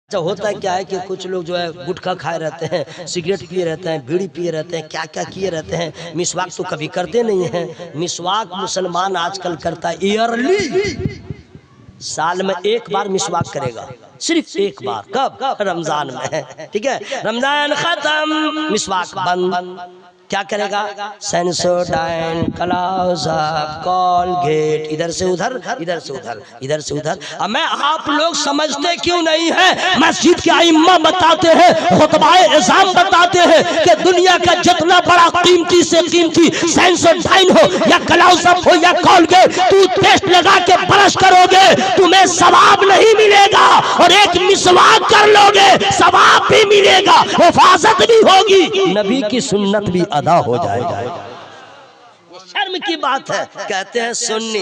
अच्छा होता क्या है कि कुछ लोग जो है गुटखा खाए रहते हैं, सिगरेट पिए रहते हैं, बीड़ी पिए रहते हैं, क्या क्या किए रहते हैं। मिसवाक तो कभी करते नहीं हैं। मिसवाक मुसलमान आजकल करता है ईयरली, साल में एक बार मिसवाक करेगा, सिर्फ एक बार। कब? रमजान में। ठीक है, रमजान खत्म, मिसवाक बंद। क्या करेगा? सेंसोडाइन, क्लोज़अप, कोलगेट, इधर से उधर, इधर से उधर, इधर से उधर। अब मैं आप लोग समझते क्यों नहीं है? मस्जिद के इमाम बताते हैं, खुतबाए इज़ाम बताते हैं कि दुनिया का जितना बड़ा कीमती से कीमती सेंसोडाइन हो या क्लोज़अप हो या कोलगेट, टूथपेस्ट लगा के ब्रश करोगे तुम्हें सवाब नहीं मिलेगा, और एक मिसवाक कर लोगे सवाब भी मिलेगा, हिफाजत भी होगी, नबी की सुन्नत भी अदा हो जाएगा। शर्म की बात है। कहते हैं सुन्नी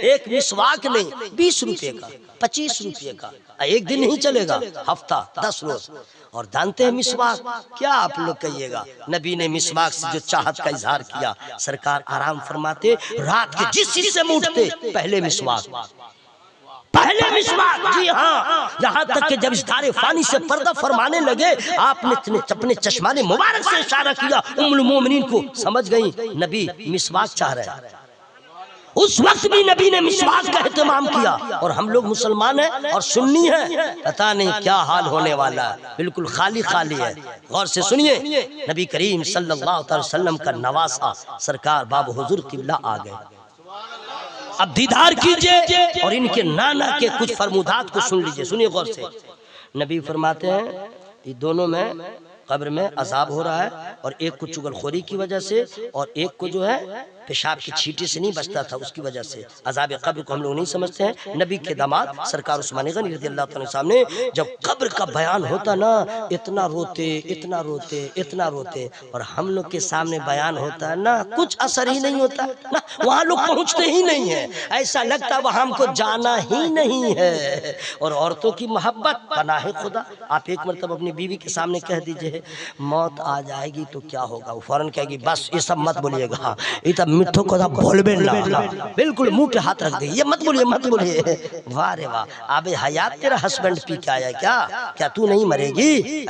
एक मिसवाक नहीं, 20 रुपए का, 25 रुपए का, एक दिन नहीं चलेगा, हफ्ता 10 रोज। और जानते हैं मिसवाक क्या? आप लोग कहिएगा, नबी ने मिसवाक से जो चाहत का इजहार किया, सरकार आराम फरमाते, रात के जिस हिस्से में उठते पहले मिसवाक, पहले मिसवाक। जी हाँ, यहाँ तक कि जब इस धारे फानी से पर्दा फरमाने लगे, आपने अपने चश्माने मुबारक से इशारा किया उम्मुल मोमिनीन को, समझ गई नबी मिसवाक चाह रहे हैं। उस वक्त भी नबी ने मिसवाक का एहतमाम किया। और हम लोग मुसलमान हैं और सुन्नी हैं, पता नहीं क्या हाल होने वाला है, बिल्कुल खाली खाली है। गौर से सुनिए, नबी करीम सल्लल्लाहु अलैहि वसल्लम का नवासा सरकार बाबू हुजूर किबला आ गए। अब दीदार कीजिए और इनके नाना के कुछ फरमुदात को सुन लीजिए। सुनिए गौर से। नबी फरमाते हैं ये दोनों में कब्र में अजाब हो रहा है, और एक को चुगलखोरी की वजह से और एक को जो है पेशाब की छींटे से नहीं बचता था, उसकी वजह से अजाब कब्र को हम लोग नहीं समझते हैं। नबी के दामाद सरकार उस्मान गनी रज़ियल्लाहु ताला सामने जब कब्र का बयान होता ना, इतना रोते, इतना रोते, इतना रोते, और हम लोग के सामने बयान होता है ना, कुछ असर ही नहीं होता ना, वहाँ लोग पहुँचते ही नहीं है, ऐसा लगता वहाँ हमको जाना ही नहीं है। और औरतों की मोहब्बत पनाह खुदा। आप एक मरतबा अपनी बीवी के सामने कह दीजिए मौत आ जाएगी तो क्या होगा, वो फौरन कहेगी बस ये सब मत बोलिएगा, ये तब मिठो को बोलबे ना, बिल्कुल मुंह पे हाथ रख दे, ये मत बोलिए, मत बोलिए। वाह रे वाह, अबे हयात तेरा हस्बैंड पी के आया क्या? क्या तू नहीं मरेगी?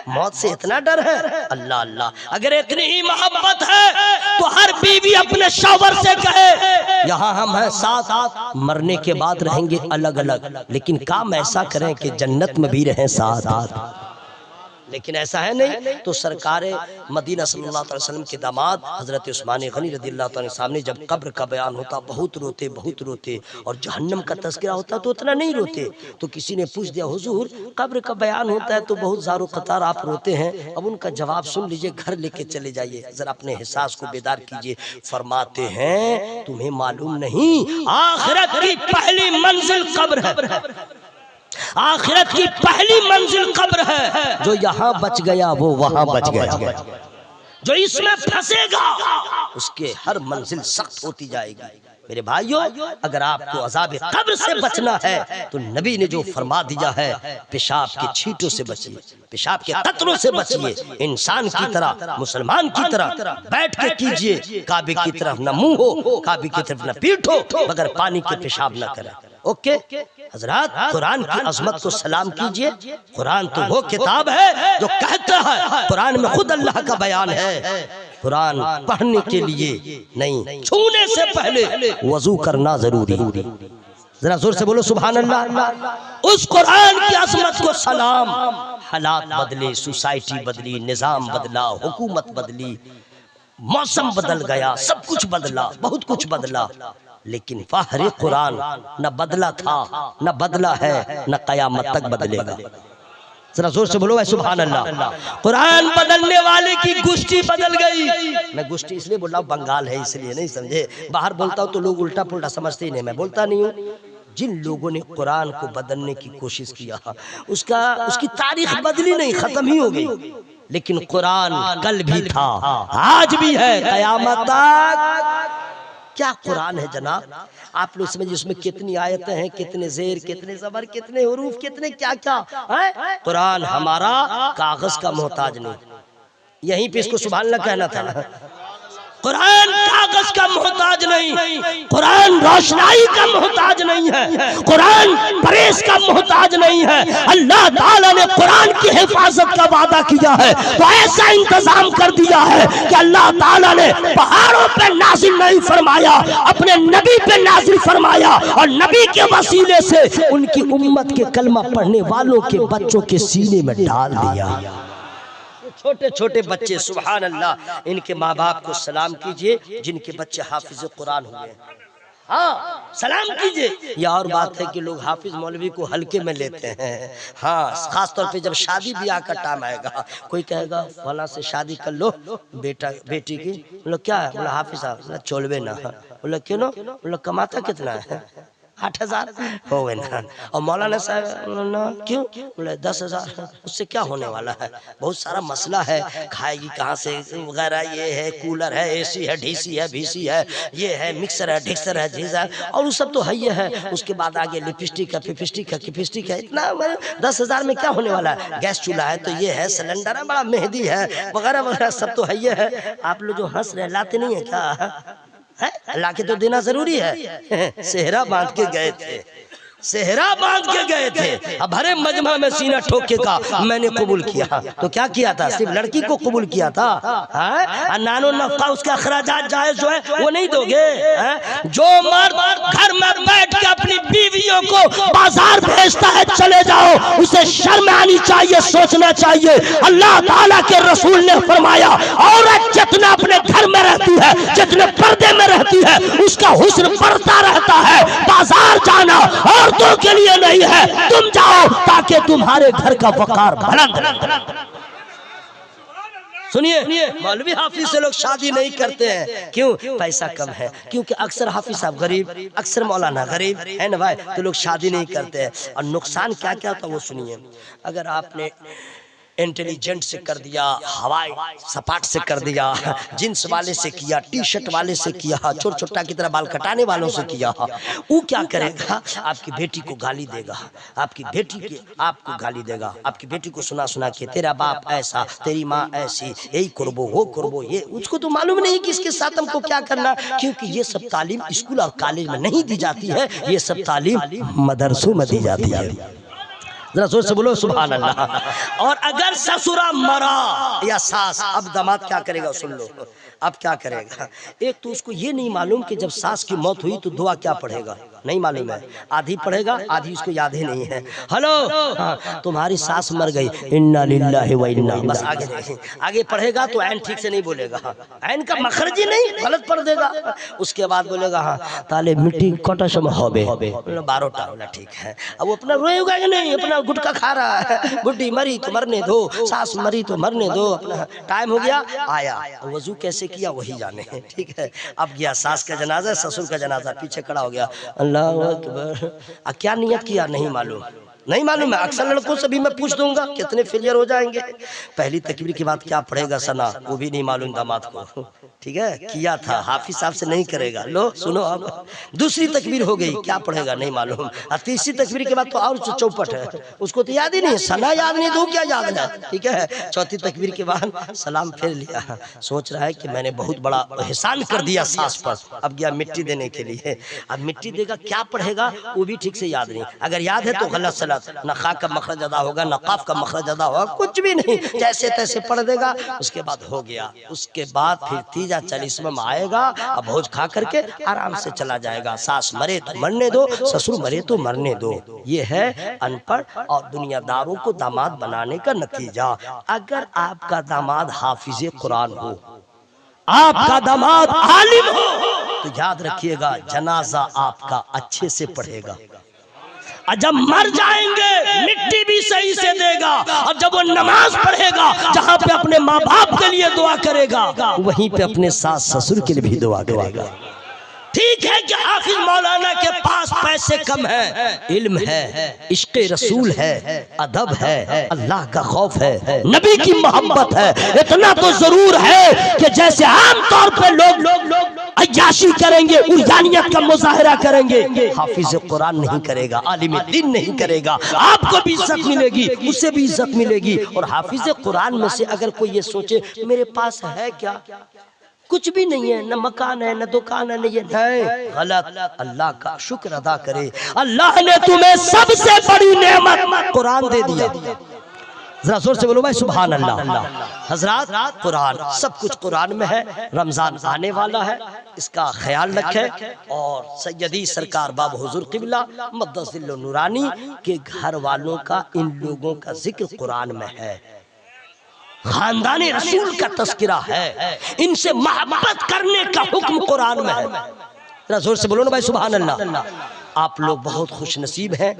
मौत से इतना डर है? अल्लाह अल्लाह, अगर इतनी ही मोहब्बत है तो हर बीवी अपने शौहर से कहे यहाँ हम हैं साथ, मरने के बाद रहेंगे अलग अलग, लेकिन काम ऐसा करें कि जन्नत में भी रहें साथ। लेकिन ऐसा है नहीं। तो सरकार मदीना सल्लल्लाहु अलैहि वसल्लम के दामाद हजरत उस्मान गनी रज़ियल्लाहु ताला सामने जब कब्र का बयान होता, बहुत रोते, बहुत रोते, और जहन्नम का तज़किरा होता तो उतना नहीं रोते। तो किसी ने पूछ दिया हुजूर कब्र का बयान होता है तो बहुत ज़ारो क़तार आप रोते हैं, अब उनका जवाब सुन लीजिए, घर लेके चले जाइए, जरा अपने एहसास को बेदार कीजिए। फरमाते हैं तुम्हें मालूम नहीं आखिरत की पहली मंजिल कब्र है, आखिरत की पहली मंजिल कब्र है। जो यहाँ बच गया वो वहाँ बच गया, जो इसमें फंसेगा उसके हर मंजिल सख्त होती जाएगी। मेरे भाइयों, अगर आपको अज़ाब कब्र से बचना है तो नबी ने जो फरमा दिया है, पेशाब के छींटों से बचिए, पेशाब के कतरों से बचिए, इंसान की तरह, मुसलमान की तरह बैठ के कीजिए, काबे की तरफ न मुंह हो, काबे की तरफ न पीठ हो, मगर पानी के पेशाब न करें। ओके हजरात, कुरान की अजमत को सलाम कीजिए। कुरान तो वो किताब है जो कहता है, कुरान में खुद अल्लाह का बयान है, कुरान पढ़ने के लिए नहीं, छूने से पहले वजू करना जरूरी। जरा जोर से बोलो सुभान अल्लाह। उस कुरान की अजमत को सलाम। हालात बदले, सोसाइटी बदली, निजाम बदला, हुकूमत बदली, मौसम बदल गया, सब कुछ बदला, बहुत कुछ बदला, लेकिन फहरे कुरान न बदला था, न बदला है, न कयामत तक बदलेगा। जरा जोर से बोलो सुभान अल्लाह। कुरान बदलने वाले की गुष्टी बदल गई। मैं गुष्टी इसलिए बोल रहा हूँ, बंगाल है इसलिए, नहीं समझे। बाहर बोलता हूँ तो लोग उल्टा पुल्टा समझते ही नहीं, मैं बोलता नहीं हूँ। जिन लोगों ने कुरान को बदलने की कोशिश किया, उसकी तारीख बदली नहीं, खत्म ही हो गई, लेकिन कुरान कल भी था, आज भी है, कयामत तक। क्या कुरान है जनाब, आप लोग समझिए, उसमें कितनी आयतें हैं, कितने जेर, कितने ज़बर, कितने हुरूफ, कितने क्या क्या है। कुरान हमारा कागज का मोहताज नहीं। यहीं पे इसको सुभान अल्लाह कहना था। कुरान कागज का मोहताज नहीं, कुरान रोशनाई का मोहताज नहीं है, कुरान प्रेस का मोहताज नहीं है। अल्लाह ताला ने कुरान की हिफाजत का वादा किया है तो ऐसा इंतजाम कर दिया है कि अल्लाह ताला ने पहाड़ों पे नाजिल नहीं फरमाया, अपने नबी पे नाजिल फरमाया और नबी के वसीले से उनकी उम्मत के कलमा पढ़ने वालों के बच्चों के सीने में डाल दिया। छोटे छोटे बच्चे, सुभान अल्लाह, इनके माँ बाप को सलाम कीजिए जिनके बच्चे हाफिज कुरान हुए हैं। हाँ, सलाम कीजिए। यह और बात है कि लोग हाफिज मौलवी को हल्के में लेते हैं। हाँ, खास तौर पे जब शादी ब्याह का टाइम आएगा, कोई कहेगा फला से शादी कर लो बेटा बेटी की, बोलो क्या है, बोला हाफिज साहब, चोलवे ना, बोला क्यों ना, बोला कमाता कितना है, 8,000 हो गए ना। और मौलाना साहब ना क्यों, बोले 10,000, उससे क्या होने वाला है, बहुत सारा मसला है, खाएगी कहाँ से वगैरह, ये है कूलर है, एसी है, डीसी है, बीसी है, ये है मिक्सर है, ढिक्सर है, जीजा है, और वो सब तो है ये है। उसके बाद आगे लिपस्टिक है, फिपिस्टिक है, किपिस्टिक है, इतना 10,000 में क्या होने वाला है। गैस चूल्हा है तो ये है, सिलेंडर है, बड़ा मेहंदी है, वगैरह वगैरह सब तो है ये है। आप लोग जो हंस रहे लाते नहीं है क्या, अल्लाह के तो देना जरूरी है। सेहरा बांध के गए थे, सेहरा बांध के गए थे, अब भरे मजमा में सीना ठोक के कहा मैंने कबूल किया। तो क्या किया था, सिर्फ लड़की को कबूल किया था, नानो नफका उसका अखराजात जायज जो है वो नहीं दोगे। जो मर्द घर में बैठ के अपनी बीवियों को बाजार भेजता है, चले जाओ, उसे शर्म आनी चाहिए, सोचना चाहिए। अल्लाह ताला के रसूल ने फरमाया औरत जितना अपने घर में रहती है, जितने पर्दे में रहती है, उसका हुस्न बढ़ता रहता है। बाजार जाना और के लिए नहीं है, तुम जाओ ताकि तुम्हारे घर का वकार बुलंद। सुनिए, मौलवी हाफिज से लोग शादी नहीं करते हैं, क्यों, पैसा कम है, क्योंकि अक्सर हाफिज साहब गरीब, अक्सर मौलाना गरीब है ना भाई, तो लोग शादी नहीं करते हैं। और नुकसान क्या क्या होता है वो सुनिए। अगर आपने इंटेलिजेंट से कर दिया, हवाई सपाट से कर दिया, जींस वाले से किया, टी शर्ट वाले से किया, छोट छोटा की तरह बाल कटाने वालों से किया, वो क्या करेगा, आपकी बेटी को गाली देगा, आपकी बेटी के आपको गाली देगा, आपकी बेटी को सुना सुना के तेरा बाप ऐसा, तेरी माँ ऐसी, यही करबो वो करबो, ये उसको तो मालूम नहीं कि इसके साथ हमको क्या करना, क्योंकि ये सब तालीम स्कूल और कॉलेज में नहीं दी जाती है, ये सब तालीम मदरसों में दी जाती है। जरा जोर से बोलो सुभान अल्लाह। और अगर ससुरा मरा या सास, अब दामाद क्या करेगा सुन लो, अब क्या करेगा। एक तो उसको ये नहीं मालूम कि जब सास की मौत हुई तो दुआ क्या पढ़ेगा, नहीं मालूम है, आधी पढ़ेगा आधी उसको याद ही नहीं है। हेलो, हाँ, तुम्हारी सास मर गई, इन्ना लिल्लाहि व इन्ना, बस आगे नहीं, आगे पढ़ेगा तो ऐन ठीक से नहीं बोलेगा, ऐन का मखरजी नहीं, गलत पढ़ देगा। उसके बाद बोलेगा हाँ ताले मिट्टी कटसम होबे 12टा, बोला ठीक है। अब वो अपना रोएगा कि नहीं, अपना गुटखा खा रहा है, बुढ़ी मरी तो मरने दो, सास मरी तो मरने दो, अपना टाइम हो गया, आया वजू कैसे किया वही जाने, ठीक है। अब गया सास का जनाजा, ससुर का जनाजा, पीछे खड़ा हो गया, अल्लाह अकबर, क्या नियत किया नहीं मालूम, नहीं मालूम है। अक्सर लड़कों से भी मैं पूछ दूंगा कितने फेलियर हो जाएंगे। पहली तकबीर के बाद क्या पढ़ेगा सना, वो भी नहीं मालूम दामाद को, ठीक है, किया था हाफिज साहब से नहीं करेगा। लो सुनो, अब दूसरी तकबीर हो गई, क्या पढ़ेगा नहीं मालूम। और तीसरी तकबीर के बाद तो और चौपट है, उसको तो याद ही नहीं, सना याद नहीं, दो क्या याद है, ठीक है। चौथी तकबीर के बाद सलाम फेर लिया, सोच रहा है कि मैंने बहुत बड़ा एहसान कर दिया सास पर, अब गया मिट्टी देने के लिए। अब मिट्टी देगा, क्या पढ़ेगा वो भी ठीक से याद नहीं, अगर याद है तो गलत सलात, न खा का मखरज अदा होगा, न काफ का मखरज अदा होगा, कुछ भी नहीं, जैसे तैसे पढ़ देगा। उसके बाद हो गया, उसके बाद फिर तीजा 40वां में आएगा, अब भोज खा करके आराम से चला जाएगा। सास मरे तो मरने दो, ससुर मरे तो मरने दो। ये है अनपढ़ और दुनियादारों को दामाद बनाने का नतीजा। अगर आपका दामाद हाफिज कुरान हो, आपका दामाद आलिम हो, तो याद रखिएगा जनाजा आपका अच्छे से पढ़ेगा, और जब मर जाएंगे मिट्टी भी सही से देगा, और जब वो नमाज पढ़ेगा जहाँ पे अपने माँ बाप के लिए दुआ करेगा, वहीं पे अपने सास ससुर के लिए भी दुआ करेगा। ठीक है कि हाफिज मौलाना के पास पैसे कम है, इल्म है, इश्क रसूल है, अदब है, अल्लाह का खौफ है, नबी की मोहब्बत है, इतना तो जरूर है कि जैसे आम तौर पे लोग अय्याशी करेंगे, उर्यानियत का मुजाहरा करेंगे, हाफिज कुरान नहीं करेगा, आलिम दीन नहीं करेगा। आपको भी इज्जत मिलेगी, उससे भी इज्जत मिलेगी। और हाफिज कुरान में से अगर कोई ये सोचे मेरे पास है क्या, कुछ भी नहीं है, न मकान है, न दुकान है, नहीं है। नहीं, गलत। अल्लाह का शुक्र अदा करे, अल्लाह ने तुम्हें सबसे बड़ी नेमत कुरान दे दिया। जरा जोर से बोलो भाई सुभान अल्लाह। हजरात, कुरान, सब कुछ कुरान में है। रमजान आने वाला है, इसका ख्याल रखें। और सैयदी सरकार बाबा हुजूर किबला मद्दसिल्लु नूरानी के घर वालों का, इन लोगों का जिक्र कुरान में है। खानदाने रसूल का तस्करा है, इनसे मोहब्बत करने का हुक्म कुरान में है। जरा जोर से बोलो ना भाई सुभान अल्लाह। आप लोग बहुत खुश नसीब हैं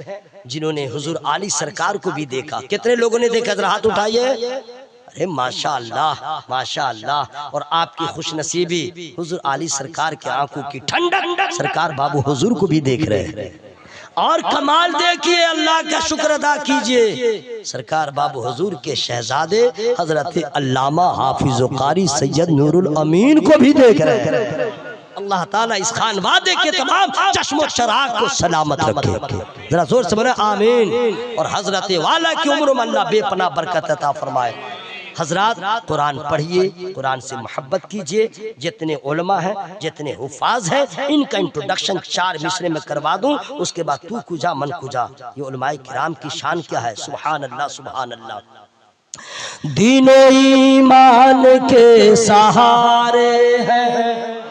जिन्होंने हुजूर आली सरकार को भी देखा। कितने लोगों ने देखा? जरा हाथ उठाइए। अरे माशाअल्लाह, माशाअल्लाह। और आपकी खुश नसीबी हुजूर आली सरकार के आंखों की ठंडक सरकार बाबू हुजूर को भी देख रहे हैं। और कमाल देखिए, अल्लाह का शुक्र अदा कीजिए, सरकार बाबू हुजूर के शहजादे हजरत अल्लामा हाफिज कारी सैयद नूरुल अमीन को भी देख रहे हैं। अल्लाह ताला इस खानवादे के तमाम चश्मो चराग को सलामत रखे। जरा जोर से बोले आमीन। और हजरत वाला की उम्र में अल्लाह बेपनाह बरकत अता फरमाए। हजरात, कुरान पढ़िए, कुरान से मोहब्बत कीजिए। जितने उलमा हैं, जितने हुफाज हैं, इनका इंट्रोडक्शन 4 मिसरे में करवा दूं, उसके बाद तू कुजा मन कुजा। ये उलमाए किराम की शान क्या है? सुभान अल्लाह, सुभान अल्लाह। दीनो ईमान के सहारे हैं,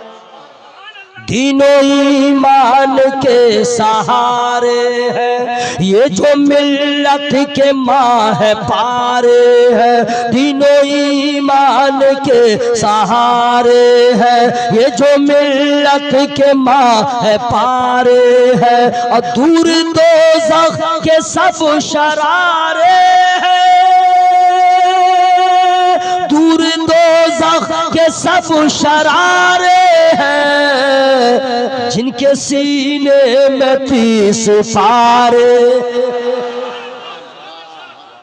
दीनो ईमान के सहारे हैं, ये जो मिल्लत के माँ है पारे हैं। दीनो ईमान के सहारे हैं, ये जो मिल्लत के माँ है पारे हैं। और दूर दोज़ख के सब शरारे हैं, दूर दोज़ख के सब शरारे हैं, जिनके सीने में 30 पारे